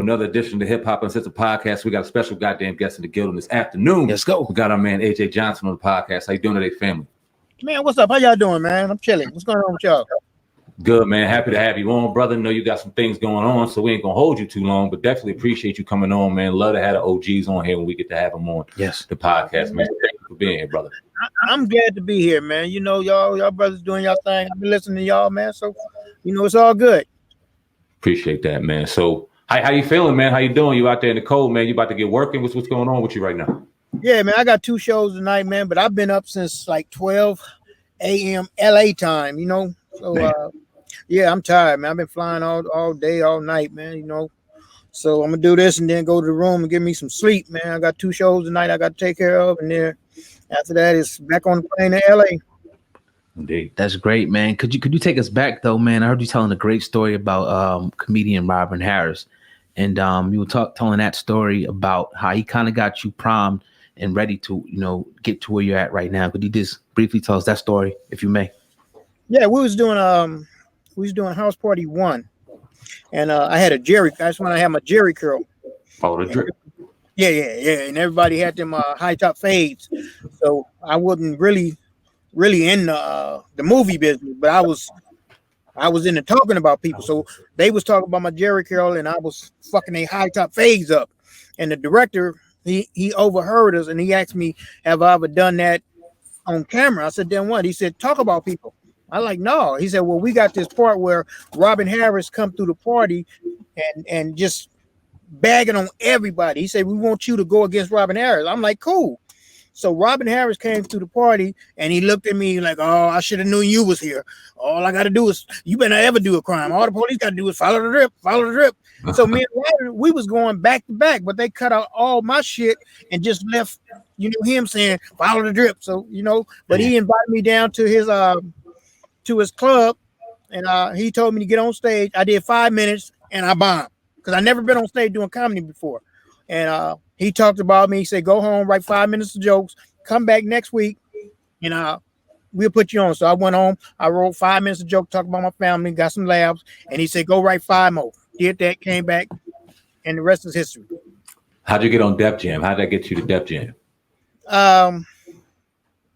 another edition of the Hip Hop Uncensored podcast. We got a special goddamn guest in the building this afternoon. Let's go. We got our man AJ Johnson on the podcast. How you doing today, family? Man, what's up? How y'all doing, man? I'm chilling. What's going on with y'all? Good, man. Happy to have you on, brother. Know you got some things going on, so we ain't gonna hold you too long, but definitely appreciate you coming on, man. Love to have the OGs on here when we get to have them on the podcast, man. Thank you for being here, brother. I'm glad to be here, man. You know, y'all brothers doing y'all thing. I've been listening to y'all, man. So, you know, it's all good. Appreciate that, man. So, how you feeling, man? How you doing? You out there in the cold, man? You about to get working? What's going on with you right now? Yeah, man. I got 2 shows tonight, man. But I've been up since like 12 a.m. LA time. You know, so yeah, I'm tired, man. I've been flying all day, all night, man. You know, so I'm gonna do this and then go to the room and get me some sleep, man. I got 2 shows tonight I got to take care of, and then after that, it's back on the plane to LA. Indeed. That's great, man. Could you take us back though, man? I heard you telling a great story about comedian Robin Harris, and you were telling that story about how he kind of got you primed and ready to, you know, get to where you're at right now. Could you just briefly tell us that story, if you may? Yeah, we was doing House Party 1, and I had a Jerry. That's when I had my Jerry curl. Follow the drip. Yeah, and everybody had them high top fades, so I wasn't really in the movie business, but I was into talking about people. So they was talking about my Jerry curl, and I was fucking a high top fades up. And the director, he overheard us, and he asked me, "Have I ever done that on camera?" I said, "Then what?" He said, "Talk about people." I like, no. He said, "Well, we got this part where Robin Harris come through the party and just bagging on everybody." He said, "We want you to go against Robin Harris." I'm like, cool. So Robin Harris came through the party, and he looked at me like, "Oh, I should have known you was here. All I got to do is, you better not ever do a crime. All the police got to do is follow the drip, follow the drip." So me and Robin, we was going back to back, but they cut out all my shit and just left, you know, him saying, "Follow the drip." So, you know, but he invited me down to his club, and he told me to get on stage. I did 5 minutes, and I bombed because I never been on stage doing comedy before. And he talked about me. He said, "Go home, write 5 minutes of jokes, come back next week, and we'll put you on." So I went home. I wrote 5 minutes of jokes, talked about my family, got some laughs, and he said, "Go write 5 more." Did that, came back, and the rest is history. How'd you get on Def Jam? How'd that get you to Def Jam?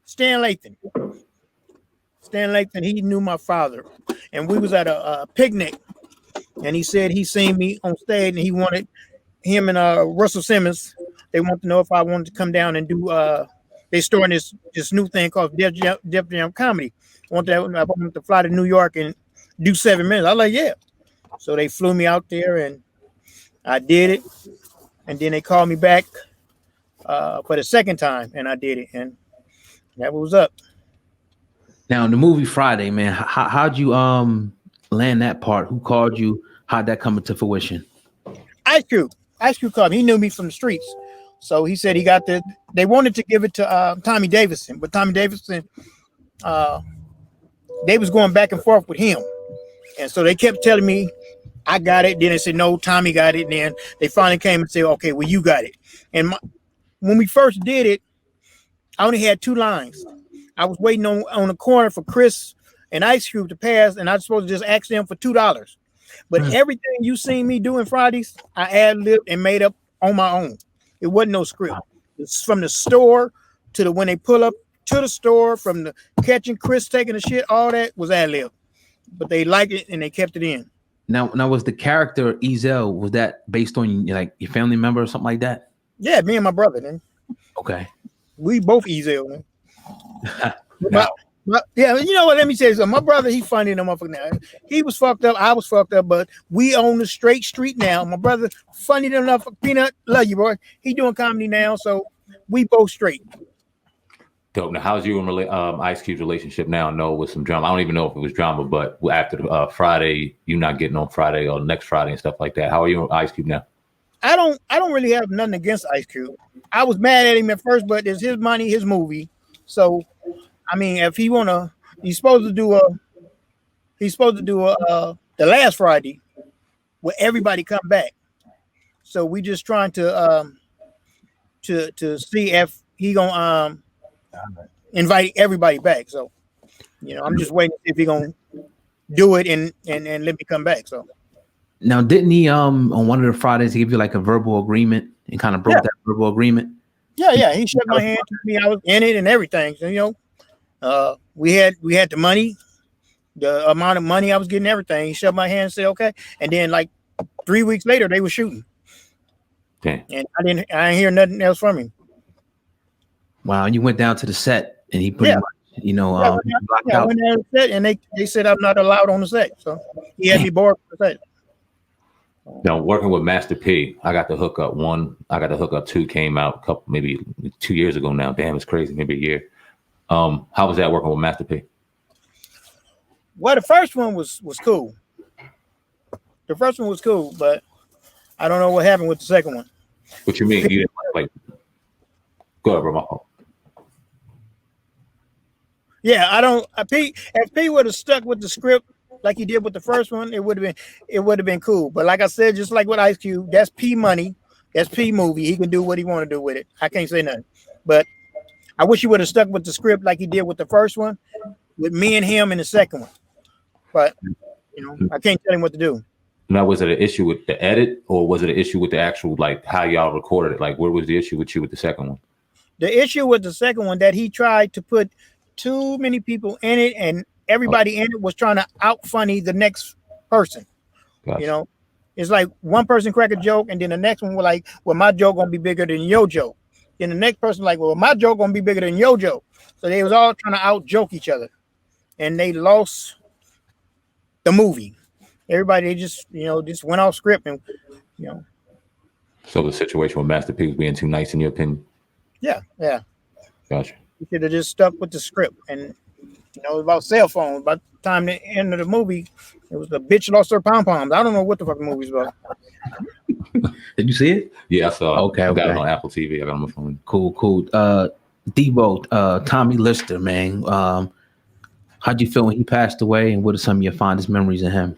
Stan Lathan, he knew my father, and we was at a picnic, and he said he seen me on stage, and he wanted him and Russell Simmons. They wanted to know if I wanted to come down and do. They starting this new thing called Def Jam Comedy. I wanted to fly to New York and do 7 minutes. I was like, yeah. So they flew me out there, and I did it, and then they called me back for the second time, and I did it, and that was up. Now, in the movie Friday, man, how'd you land that part? Who called you? How'd that come into fruition? Ice Cube called me. He knew me from the streets. So he said they wanted to give it to Tommy Davidson, but Tommy Davidson, they was going back and forth with him. And so they kept telling me, I got it. Then they said, no, Tommy got it. And then they finally came and said, okay, well, you got it. And when we first did it, I only had 2 lines. I was waiting on the corner for Chris and Ice Cube to pass, and I was supposed to just ask them for $2. But everything you seen me doing Fridays, I ad-libbed and made up on my own. It wasn't no script. It's from the store to when they pull up to the store, from the catching Chris taking the shit, all that was ad-lib. But they liked it and they kept it in. Now was the character E.Z.E, was that based on like your family member or something like that? Yeah, me and my brother, man. Okay. We both E.Z.E, man. Yeah, you know what? Let me say something. My brother, he funny in the motherfucker now. He was fucked up. I was fucked up, but we on the straight street now. My brother, funny enough. Peanut, love you, boy. He doing comedy now, so we both straight. Dope. Now, how's you and Ice Cube's relationship now? No, with some drama. I don't even know if it was drama, but after the Friday, you not getting on Friday or next Friday and stuff like that. How are you and Ice Cube now? I don't really have nothing against Ice Cube. I was mad at him at first, but it's his money, his movie. So, I mean, if he he's supposed to do the last Friday where everybody come back. So we just trying to see if he gonna invite everybody back. So, you know, I'm just waiting to see if he gonna do it and let me come back. So Now, didn't he on one of the Fridays give you like a verbal agreement and kind of broke that verbal agreement? Yeah. He shook my hand, told me I was in it and everything. So we had the money, the amount of money I was getting, everything. He shook my hand and said okay. And then like 3 weeks later, they were shooting. Okay. And I didn't hear nothing else from him. Wow, and you went down to the set and he pretty much, blocked I out. went down to the set and they said I'm not allowed on the set. So he had me bored for the set. Now working with Master P, I got the hookup 1. I got the hookup 2 came out maybe 2 years ago now. Damn, it's crazy. Maybe a year. How was that working with Master P? Well, the first one was cool. The first one was cool, but I don't know what happened with the second one. What you mean? You didn't like? Go ahead, bro. Yeah, I don't. If P would have stuck with the script like he did with the first one, it would have been cool. But like I said, just like with Ice Cube, that's P money, that's P movie. He can do what he want to do with it. I can't say nothing. But I wish he would have stuck with the script like he did with the first one, with me and him in the second one. But I can't tell him what to do. Now, was it an issue with the edit, or was it an issue with the actual like how y'all recorded it? Like, where was the issue with you with the second one? The issue with the second one that he tried to put too many people in it, and everybody in it was trying to out funny the next person. Gotcha. It's like one person crack a joke, and then the next one was like, "Well, my joke gonna be bigger than your joke." Then the next person like, "Well, my joke gonna be bigger than your joke." So they was all trying to out joke each other, and they lost the movie. Everybody they just went off script and So the situation with Master P was being too nice in your opinion? Yeah. Gotcha. You should have just stuck with the script, and about cell phones. By the time the end of the movie, it was the bitch lost her pom poms. I don't know what the fuck the movie's about. Did you see it? Yeah, I saw it. Okay, I got it on Apple TV. I got it on my phone. Cool. Debo, Tommy Lister, man. How'd you feel when he passed away, and what are some of your fondest memories of him?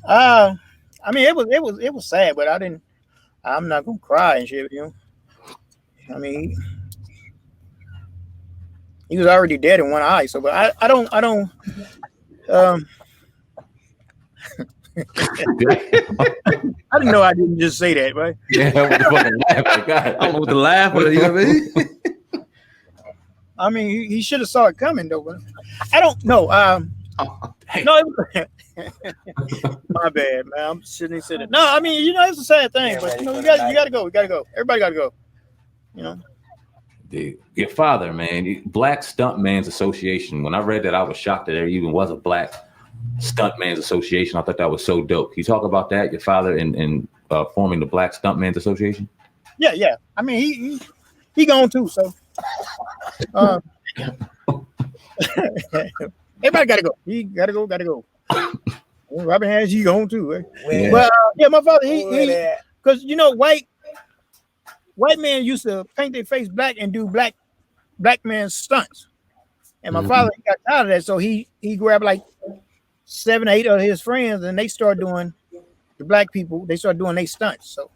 I mean, it was sad, but I'm not gonna cry and shit, I mean, he was already dead in one eye, so but I don't I didn't know I didn't just say that, right? Yeah, with the fucking laugh. God. I don't know what to laugh with, you know what I mean? I mean, he should have saw it coming though, but I don't know. No, my bad, man. I shouldn't have said it. No, I mean, it's a sad thing, but you gotta go. Everybody gotta go. Your father, man, Black Stuntmen's Association. When I read that, I was shocked that there even was a Black Stuntmen's Association. I thought that was so dope. Can you talk about that? Your father in forming the Black Stuntmen's Association? Yeah. I mean, he gone too, so. Everybody gotta go. He gotta go. Robin Harris, he gone too, right? Yeah. But my father, he because white men used to paint their face black and do black man stunts. And my father got tired of that, so he grabbed like 7 or 8 of his friends, and they started doing the black people. They started doing their stunts. So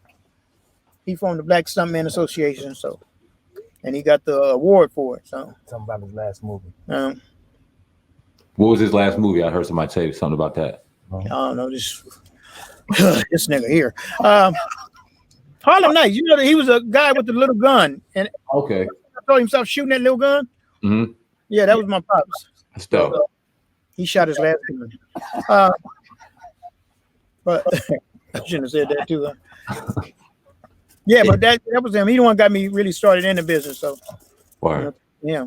he formed the Black Stuntmen Association. So, and he got the award for it. So something about his last movie. What was his last movie? I heard somebody say something about that. I don't know this nigga here. Harlem Nights. He was a guy with the little gun, and okay, I saw himself shooting that little gun. Mm-hmm. Yeah, that was my pops. That's dope. He shot his last gun. But I shouldn't have said that too. Yeah, but that was him. He the one got me really started in the business. So, yeah.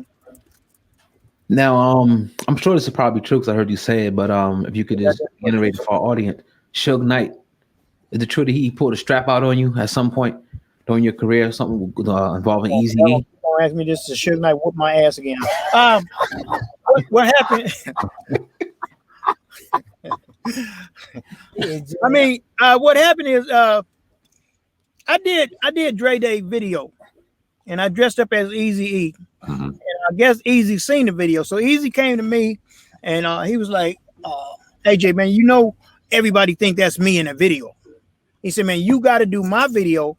Now, I'm sure this is probably true because I heard you say it, but if you could just iterate for our audience, Suge Knight, is it true that he pulled a strap out on you at some point during your career, or something involving Eazy-E? Don't ask me this. Suge Knight whooped my ass again. What happened? I mean, what happened is I did Dre Day video, and I dressed up as Eazy-E. Mm-hmm. And I guess Eazy seen the video, so Eazy came to me, and he was like, "AJ, man, everybody think that's me in a video." He said, "Man, you got to do my video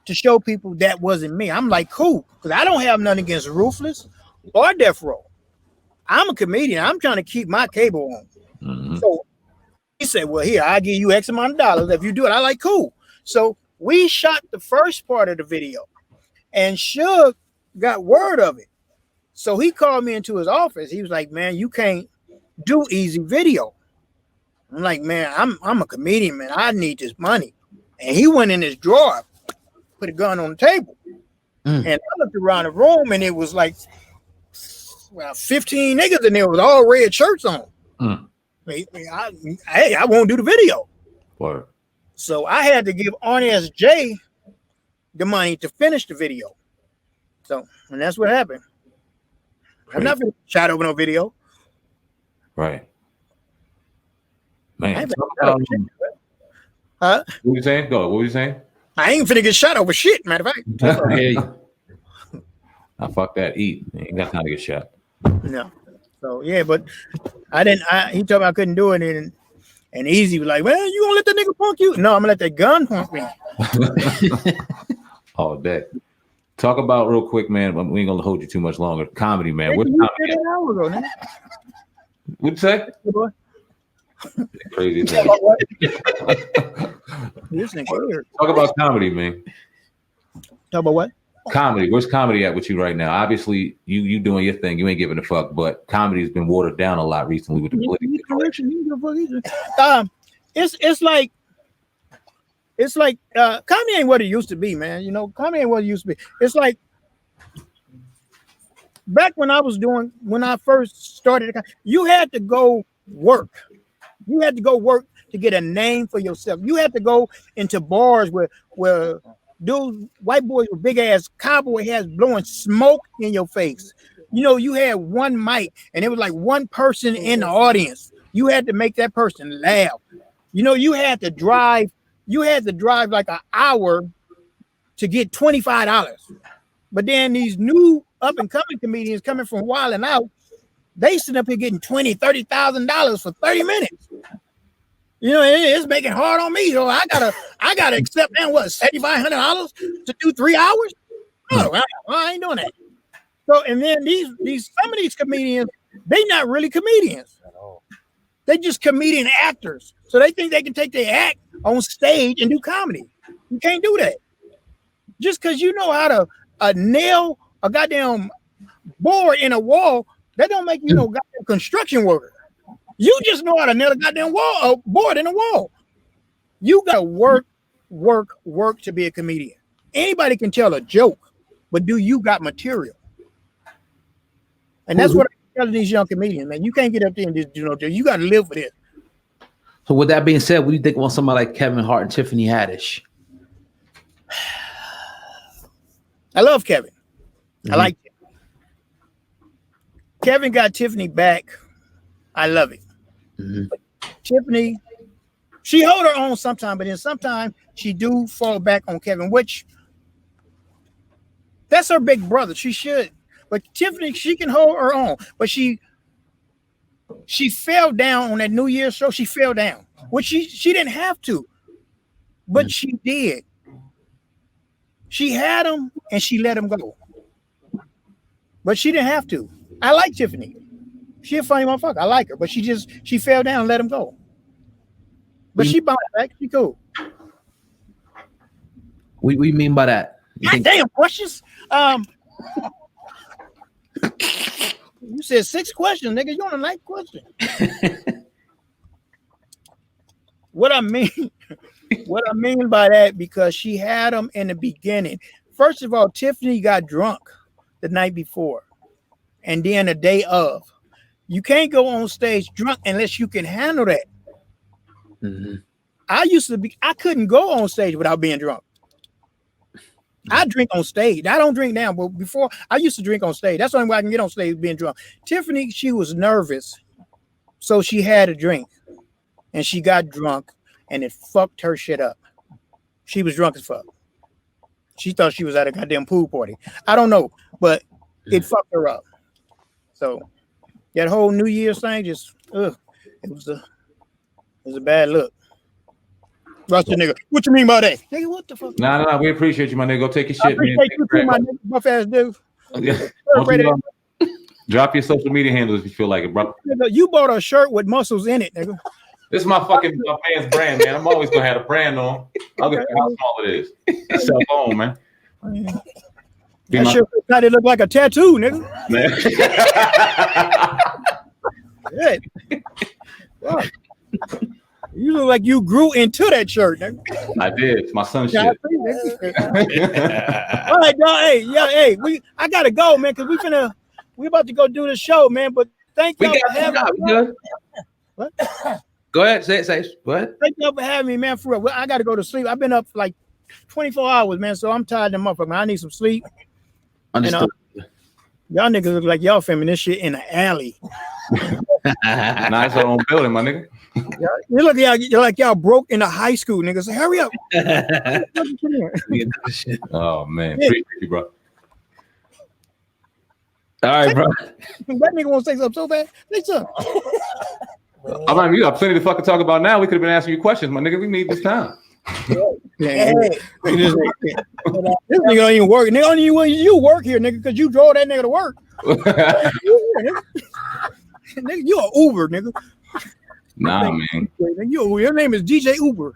to show people that wasn't me." I'm like, "Cool," because I don't have nothing against Ruthless or Death Row. I'm a comedian. I'm trying to keep my cable on. Mm-hmm. So He said, well, here, I'll give you X amount of dollars if you do it. I like, cool. So we shot the first part of the video, and Suge got word of it. So he called me into his office. He was like, man, you can't do E.Z.E video. I'm like, man, I'm a comedian, man. I need this money. And he went in his drawer, put a gun on the table. And I looked around the room, and it was like 15 niggas in there with all red shirts on. I won't do the video. Word. So I had to give Honest J the money to finish the video. So, and that's what happened. I'm not gonna shot over no video. Right. Man. Huh? What were you saying? Go. What were you saying? I ain't finna get shot over shit, matter of fact. I fuck that. Eat. Ain't got time to get shot. No. So yeah, but I didn't. He told me I couldn't do it, and E.Z.E was like, "Well, you gonna let that nigga punk you? No, I'm gonna let that gun punk me." All day. Talk about real quick, man. We ain't gonna hold you too much longer. Comedy, man. What's comedy? What'd you say? Crazy thing. Talk about comedy, man. Talk about what? Comedy. Where's comedy at with you right now? Obviously, you doing your thing. You ain't giving a fuck, but comedy's been watered down a lot recently with the it's like comedy ain't what it used to be, man. You know, comedy ain't what it used to be. It's like back when I first started, you had to go work. You had to go work to get a name for yourself. You had to go into bars where dudes, white boys with big ass cowboy hats blowing smoke in your face. You know, you had one mic and it was like one person in the audience. You had to make that person laugh. You know, you had to drive like an hour to get $25. But then these new up and coming comedians coming from Wild and Out, they sit up here getting $20,000, $30,000 for 30 minutes. You know, it's making it hard on me. So I gotta accept now what $7,500 to do 3 hours. No, I ain't doing that. So and then some of these comedians, they not really comedians. They just comedian actors. So they think they can take their act on stage and do comedy. You can't do that. Just because you know how to nail a goddamn board in a wall, that don't make you no goddamn construction worker. You just know how to nail a goddamn board in a wall. You gotta work to be a comedian. Anybody can tell a joke, but do you got material? And that's what I'm telling these young comedians, man. You can't get up there and just do no joke. You gotta live for this. So with that being said, what do you think about somebody like Kevin Hart and Tiffany Haddish? I love Kevin. I like Kevin. Kevin got Tiffany back. I love it. Tiffany, she hold her own sometimes, but then sometimes she do fall back on Kevin, which that's her big brother. She should. But Tiffany, she can hold her own. But she fell down on that New Year's show. She fell down, which she didn't have to, but she did. She had him and she let him go, but she didn't have to. I like Tiffany. She a funny motherfucker. I like her, but she fell down and let him go. But she bounced back. She cool. What do you mean by that? Damn questions. You said 6 questions, nigga. You want a nice question? What I mean by that, because she had him in the beginning. First of all, Tiffany got drunk the night before, and then the day of. You can't go on stage drunk unless you can handle that. I couldn't go on stage without being drunk. I drink on stage. I don't drink now, but before I used to drink on stage. That's the only way I can get on stage being drunk. Tiffany, she was nervous, so she had a drink, and she got drunk, and it fucked her shit up. She was drunk as fuck. She thought she was at a goddamn pool party. I don't know, but it fucked her up. So that whole New Year's thing just, it was a bad look. Rusty nigga, what you mean by that? Nigga, what the fuck? Nah, we appreciate you, my nigga. Go take your shit, man. You too, my nigga, buff ass dude. Drop your social media handles if you feel like it, bro. You bought a shirt with muscles in it, nigga. This is my man's brand, man. I'm always gonna have a brand on. I don't care how small it is. It's cell phone, man. That shit kind of look like a tattoo, nigga. Man. Yeah. Wow. You look like you grew into that shirt, nigga. I did. It's my son's shit. All right, dog. Hey, I gotta go, man, because we about to go do the show, man. But thank y'all for having me. What? Go ahead, say it. Go ahead. Thank y'all for having me, man. For real. I gotta go to sleep. I've been up like 24 hours, man. So I'm tired of the motherfucker, man. I need some sleep. Understood. Y'all niggas look like y'all filming this shit in the alley. Nice own building, my nigga. You look like y'all broke in a high school, niggas. So hurry up. Oh man, appreciate you, bro. All right, bro. That nigga want to say something so bad. Say something. I mean, you got plenty to fucking talk about now. We could have been asking you questions, my nigga. We need this time. Hey. This nigga don't even work. Nigga, only you work here, nigga, because you drove that nigga to work. Nigga, you an Uber, nigga. Nah, man. Your name is DJ Uber.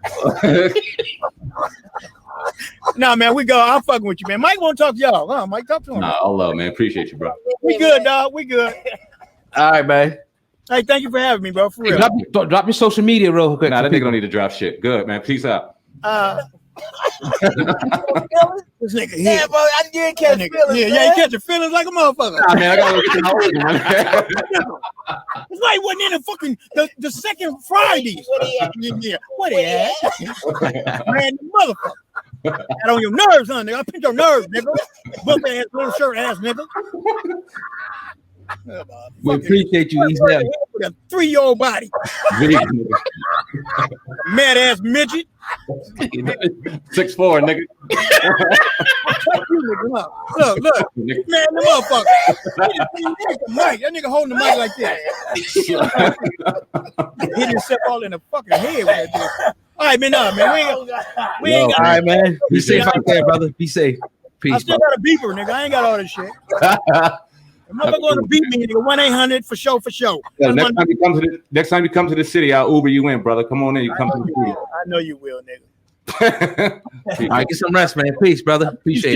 Nah, man, we go. I'm fucking with you, man. Mike won't talk to y'all. Huh? Mike, talk to him. Nah, all love, man. Appreciate you, bro. We good, dog. We good. All right, man. Hey, thank you for having me, bro. For real. Drop your social media real quick. Nah, that nigga don't need to drop shit. Good, man. Peace out. This nigga here. Yeah, bro, I did catch feelings. Yeah, you catch your feelings like a motherfucker. Nah, man, I gotta get to my organ, man. It's like he wasn't in the fucking the second Friday. Yeah, what he at? Man, motherfucker. Got on your nerves, huh, nigga? I pinched your nerves, nigga. Buff ass, little shirt ass, nigga. We appreciate you, Eazy. With a 3-year-old body. Mad ass midget. 6'4", nigga. Look, man, the motherfucker. That nigga holding the mic like that. Hit himself all in the fucking head with that dude. All right, man, we ain't got. All right, man. Be safe out there, brother. Be safe. Peace. I still got a beeper, nigga. I ain't got all this shit. If motherfucker going to beat me, nigga, 1-800 for show. Yeah, next time you come to the city, I'll Uber you in, brother. Come on in. You come to the city. I know you will, nigga. All right, get some rest, man. Peace, brother. Appreciate it.